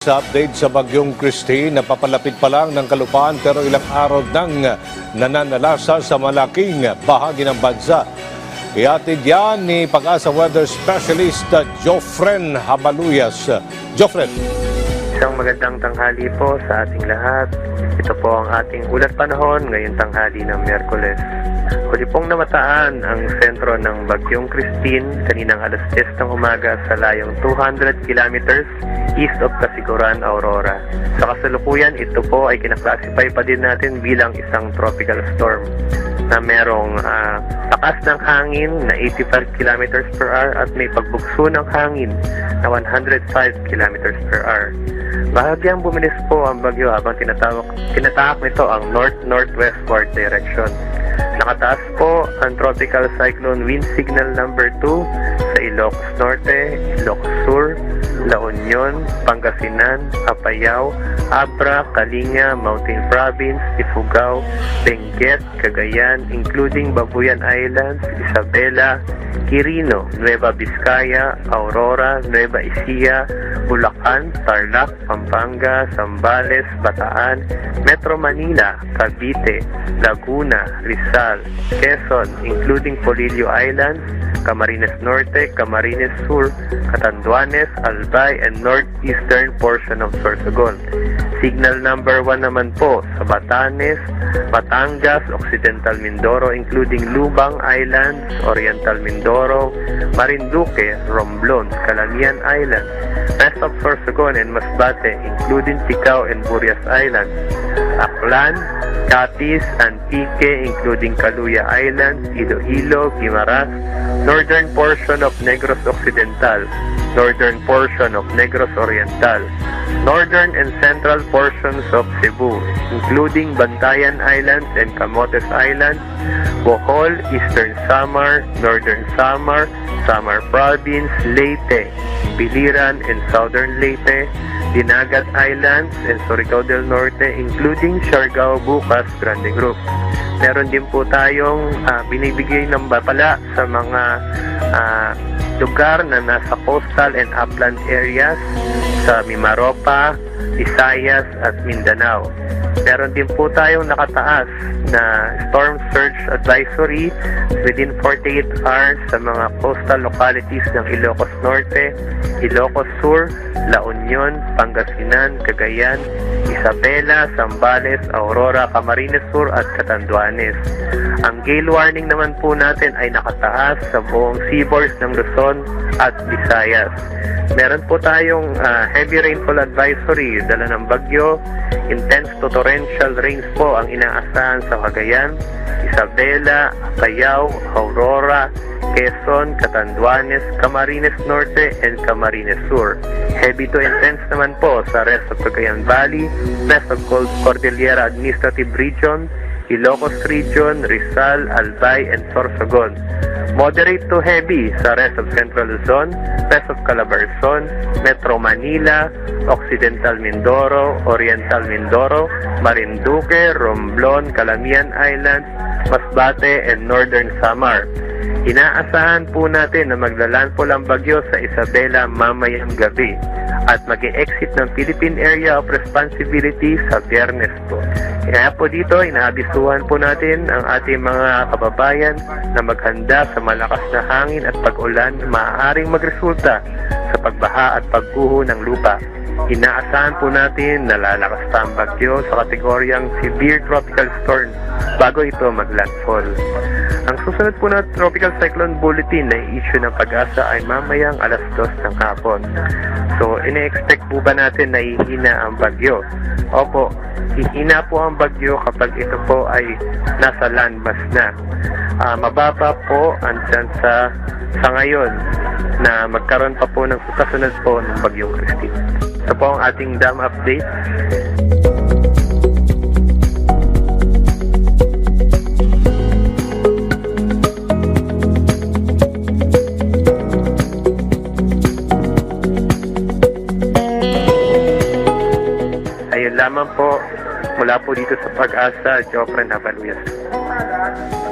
Sa update sa Bagyong Christine, napapalapit pa lang ng kalupaan pero ilang araw nang nananalasa sa malaking bahagi ng bansa. Iatid yan ni Pag-asa Weather Specialist Jofren Habaluyas. Jofren. Isang magandang tanghali po sa ating lahat. Ito po ang ating ulat panahon ngayong tanghali ng Miyerkules. Huli pong namataan ang sentro ng Bagyong Christine kaninang alas 10 ng umaga sa layong 200 kilometers east of Casiguran, Aurora. Sa kasalukuyan, ito po ay kinaklasify pa din natin bilang isang tropical storm na merong takas ng hangin na 85 kilometers per hour at may pagbugso ng hangin na 105 kilometers per hour. Bahagyang bumilis po ang bagyo habang tinatahak nito ang north-northwestward direction. Nakataas po ang Tropical Cyclone Wind Signal number 2 sa Ilocos Norte, Ilocos Sur, La Union, Pangasinan, Apayao, Abra, Kalinga, Mountain Province, Ifugao, Benguet, Cagayan, including Babuyan Islands, Isabela, Quirino, Nueva Vizcaya, Aurora, Nueva Ecija, Bulacan, Tarlac, Pampanga, Zambales, Bataan, Metro Manila, Cavite, Laguna, Rizal, Quezon, including Polillo Islands, Camarines Norte, Camarines Sur, Catanduanes, Albay, and northeastern portion of Sorsogon. Signal number 1 naman po sa Batanes, Batangas, Occidental Mindoro, including Lubang Islands, Oriental Mindoro, Marinduque, Romblon, Calamian Islands, rest of Sorsogon and Masbate, including Ticao and Burias Islands, Aklan, Capiz, Antique, including Caluya Islands, Iloilo, Guimaras, northern portion of Negros Occidental, northern portion of Negros Oriental, northern and central portions of Cebu, including Bantayan Islands and Camotes Islands, Bohol, Eastern Samar, Northern Samar, Samar Province, Leyte, Biliran and Southern Leyte, Dinagat Islands and Surigao del Norte, including Siargao, Bucas, Grande Group. Meron din po tayong binibigay ng babala sa mga lugar na nasa coastal and upland areas sa Mimaropa, Visayas at Mindanao. Meron din po tayong nakataas na storm surge advisory within 48 hours sa mga coastal localities ng Ilocos Norte, Ilocos Sur, La Union, Pangasinan, Cagayan, Isabela, Zambales, Aurora, Camarines Sur at Catanduanes. Ang gale warning naman po natin ay nakataas sa buong seaboards ng Luzon at Visayas. Meron po tayong heavy rainfall advisory, dala ng bagyo, intense to torrential rains po ang inaasahan sa Cagayan, Isabela, Apayao, Aurora, Quezon, Catanduanes, Camarines Norte, and Camarines Sur. Heavy to intense naman po sa rest of Cagayan Valley, rest of Cordillera Administrative Region, Ilocos Region, Rizal, Albay, and Sorsogon. Moderate to heavy sa rest of Central Luzon, rest of Calabarzon, Metro Manila, Occidental Mindoro, Oriental Mindoro, Marinduque, Romblon, Calamian Islands, Masbate, and Northern Samar. Inaasahan po natin na maglalandfall ang bagyo sa Isabela mamayang gabi at mag-e-exit ng Philippine Area of Responsibility sa Biyernes po. Kaya po dito, inaabisuhan po natin ang ating mga kababayan na maghanda sa malakas na hangin at pag-ulan na maaaring magresulta sa pagbaha at pagguho ng lupa. Inaasahan po natin na lalakas pa ang bagyo sa kategoryang Severe Tropical Storm bago ito maglandfall. Ang susunod po na Tropical Cyclone Bulletin na i-issue ng Pag-asa ay mamayang alas 2 ng hapon. So, ine-expect po ba natin na ihina ang bagyo? Opo, ihina po ang bagyo kapag ito po ay nasa landmass na. Mababa po ang tsansa sa ngayon na magkaroon pa po ng kasunod po ng Bagyong Christine. Ito po ang ating dam update. Ayun lamang po, mula po dito sa Pag-asa, Jofren Habaluyas.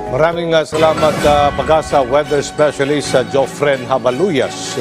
Maraming salamat Pag-asa Weather Specialist Jofren Habaluyas.